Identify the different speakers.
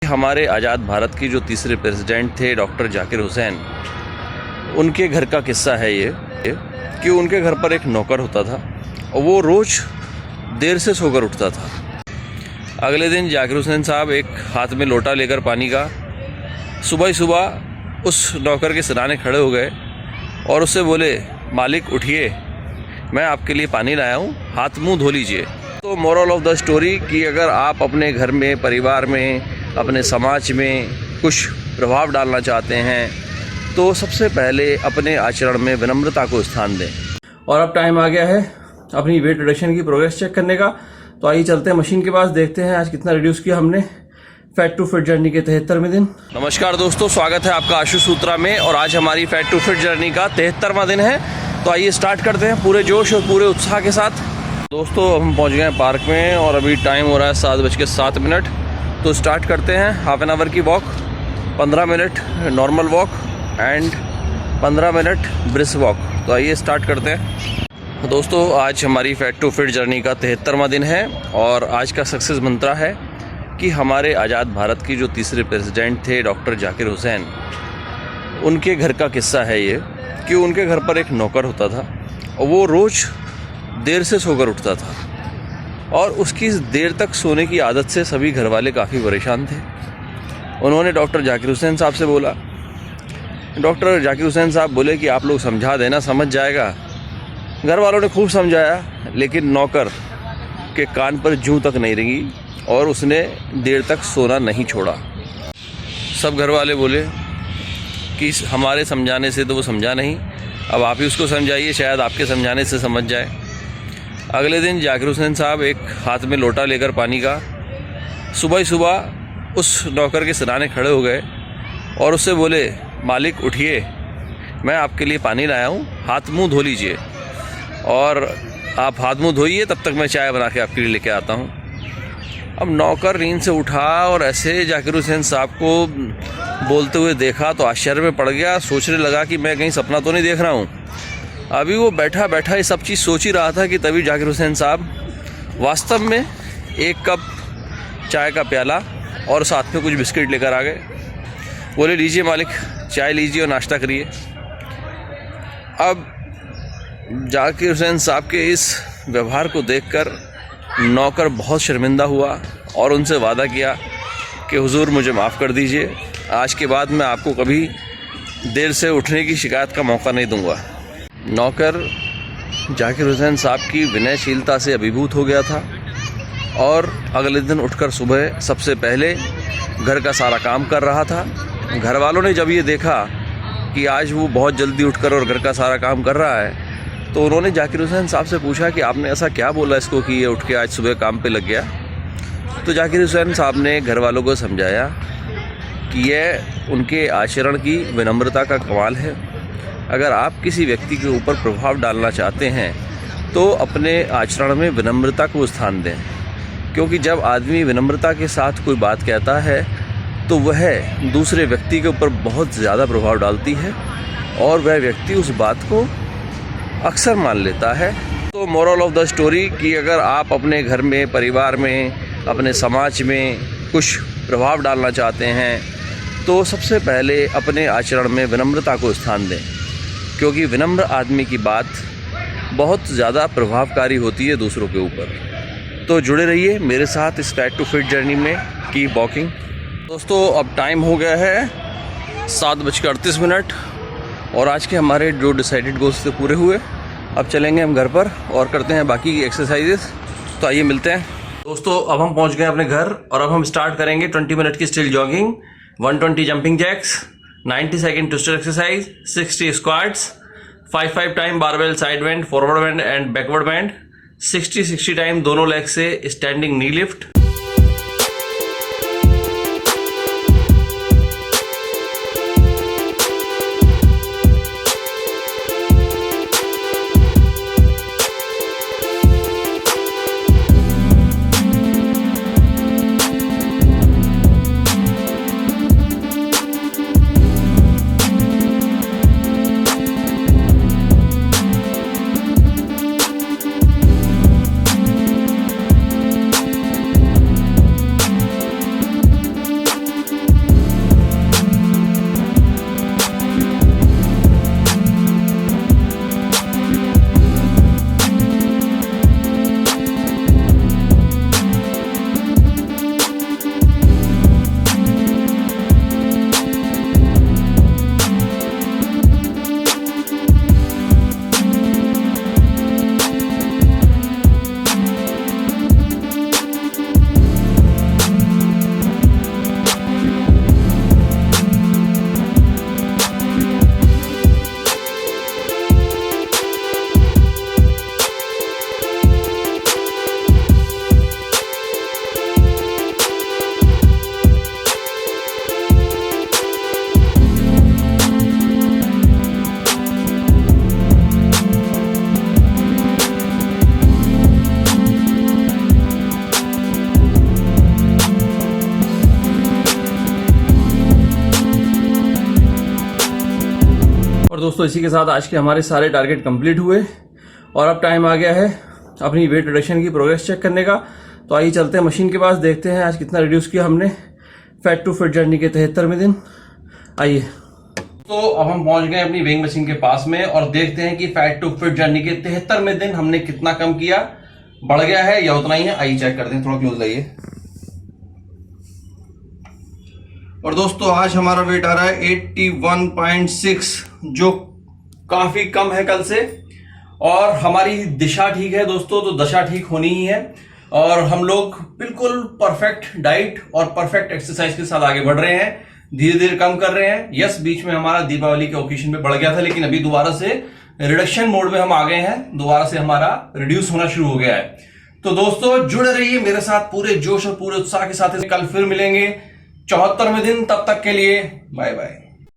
Speaker 1: हमारे आज़ाद भारत की जो तीसरे प्रेसिडेंट थे डॉक्टर जाकिर हुसैन, उनके घर का किस्सा है ये कि उनके घर पर एक नौकर होता था और वो रोज़ देर से सोकर उठता था। अगले दिन जाकिर हुसैन साहब एक हाथ में लोटा लेकर पानी का सुबह ही सुबह उस नौकर के सिराने खड़े हो गए और उससे बोले, मालिक उठिए, मैं आपके लिए पानी लाया हूँ, हाथ मुंह धो लीजिए। तो मोरल ऑफ द स्टोरी कि अगर आप अपने घर में, परिवार में, अपने समाज में कुछ प्रभाव डालना चाहते हैं तो सबसे पहले अपने आचरण में विनम्रता को स्थान दें। और अब टाइम आ गया है अपनी वेट रिडक्शन की प्रोग्रेस चेक करने का। तो आइए चलते हैं मशीन के पास, देखते हैं आज कितना रिड्यूस किया हमने फैट टू फिट जर्नी के 73वें दिन। नमस्कार दोस्तों, स्वागत है आपका आशु सूत्रा में और आज हमारी फैट टू फिट जर्नी का 73वां दिन है। तो आइए स्टार्ट करते हैं पूरे जोश और पूरे उत्साह के साथ। दोस्तों अब हम पहुंच गए हैं पार्क में और अभी टाइम हो रहा है 7:07। तो स्टार्ट करते हैं हाफ एन आवर की walk, 15 minute normal walk and 15 minute brisk walk. तो आइए स्टार्ट करते हैं। दोस्तों आज हमारी फैट टू फिट जर्नी का 73वां दिन है और आज का सक्सेस मंत्रा है कि हमारे आज़ाद भारत की जो तीसरे प्रेसिडेंट थे डॉक्टर जाकिर हुसैन, उनके घर का किस्सा है ये कि उनके घर पर एक नौकर होता था और वो रोज़ देर से सोकर उठता था और उसकी देर तक सोने की आदत से सभी घर वाले काफ़ी परेशान थे। उन्होंने डॉक्टर जाकिर हुसैन साहब से बोला। डॉक्टर जाकिर हुसैन साहब बोले कि आप लोग समझा देना, समझ जाएगा। घर वालों ने खूब समझाया लेकिन नौकर के कान पर जूं तक नहीं रेंगी और उसने देर तक सोना नहीं छोड़ा। सब घर वाले बोले कि हमारे समझाने से तो वो समझा नहीं, अब आप ही उसको समझाइए, शायद आपके समझाने से समझ जाए। अगले दिन जाकिर हुसैन साहब एक हाथ में लोटा लेकर पानी का सुबह ही सुबह उस नौकर के सिराने खड़े हो गए और उससे बोले, मालिक उठिए, मैं आपके लिए पानी लाया हूँ, हाथ मुंह धो लीजिए और आप हाथ मुंह धोइए, तब तक मैं चाय बना के आपके लिए लेके आता हूँ। अब नौकर नींद से उठा और ऐसे जाकिर हुसैन साहब को बोलते हुए देखा तो आश्चर्य में पड़ गया, सोचने लगा कि मैं कहीं सपना तो नहीं देख रहा हूँ। अभी वो बैठा बैठा ये सब चीज़ सोच ही रहा था कि तभी जाकिर हुसैन साहब वास्तव में एक कप चाय का प्याला और साथ में कुछ बिस्किट लेकर आ गए। बोले, लीजिए मालिक, चाय लीजिए और नाश्ता करिए। अब जाकिर हुसैन साहब के इस व्यवहार को देखकर नौकर बहुत शर्मिंदा हुआ और उनसे वादा किया कि हुजूर मुझे माफ़ कर दीजिए, आज के बाद मैं आपको कभी देर से उठने की शिकायत का मौका नहीं दूंगा। नौकर जाकिर हुसैन साहब की विनयशीलता से अभिभूत हो गया था और अगले दिन उठकर सुबह सबसे पहले घर का सारा काम कर रहा था। घर वालों ने जब ये देखा कि आज वो बहुत जल्दी उठकर और घर का सारा काम कर रहा है तो उन्होंने जाकिर हुसैन साहब से पूछा कि आपने ऐसा क्या बोला इसको कि ये उठ के आज सुबह काम पे लग गया। तो जाकिर हुसैन साहब ने घर वालों को समझाया कि यह उनके आचरण की विनम्रता का कमाल है। अगर आप किसी व्यक्ति के ऊपर प्रभाव डालना चाहते हैं तो अपने आचरण में विनम्रता को स्थान दें, क्योंकि जब आदमी विनम्रता के साथ कोई बात कहता है तो वह दूसरे व्यक्ति के ऊपर बहुत ज़्यादा प्रभाव डालती है और वह व्यक्ति उस बात को अक्सर मान लेता है। तो मोरल ऑफ द स्टोरी कि अगर आप अपने घर में, परिवार में, अपने समाज में कुछ प्रभाव डालना चाहते हैं तो सबसे पहले अपने आचरण में विनम्रता को स्थान दें, क्योंकि विनम्र आदमी की बात बहुत ज़्यादा प्रभावकारी होती है दूसरों के ऊपर। तो जुड़े रहिए मेरे साथ इस फैट टू फिट जर्नी में, कीप वॉकिंग। दोस्तों अब टाइम हो गया है 7:38 और आज के हमारे जो डिसाइडेड गोल्स थे पूरे हुए। अब चलेंगे हम घर पर और करते हैं बाकी की एक्सरसाइजेस। तो आइए मिलते हैं। दोस्तों अब हम पहुंच गए अपने घर और अब हम स्टार्ट करेंगे 20 मिनट की still jogging, 120 jumping jacks, 90 second twister exercise, 60 squats, 5 time barbell side bend, forward bend and backward bend, 60 time दोनों लेग से स्टैंडिंग नी लिफ्ट। और दोस्तों इसी के साथ आज के हमारे सारे टारगेट कंप्लीट हुए और अब टाइम आ गया है अपनी वेट रिडक्शन की प्रोग्रेस चेक करने का। तो आइए चलते हैं मशीन के पास, देखते हैं आज कितना रिड्यूस किया हमने फैट टू फिट जर्नी के 73वें दिन। आइए। तो अब हम पहुंच गए अपनी वेइंग मशीन के पास में और देखते हैं कि फैट टू फिट जर्नी के 73वें दिन हमने कितना कम किया, बढ़ गया है या उतना ही है। आइए चेक करते हैं, थोड़ा क्लोज लाइए। और दोस्तों आज हमारा वेट आ रहा है 81.6, जो काफी कम है कल से। और हमारी दिशा ठीक है दोस्तों, तो दशा ठीक होनी ही है और हम लोग बिल्कुल परफेक्ट डाइट और परफेक्ट एक्सरसाइज के साथ आगे बढ़ रहे हैं, धीरे धीरे कम कर रहे हैं। यस, बीच में हमारा दीपावली के ओकेजन पे बढ़ गया था, लेकिन अभी दोबारा से रिडक्शन मोड में हम आ गए हैं, दोबारा से हमारा रिड्यूस होना शुरू हो गया है। तो दोस्तों जुड़े रहिए मेरे साथ पूरे जोश और पूरे उत्साह के साथ। कल फिर मिलेंगे 74वें दिन, तब तक के लिए बाय बाय।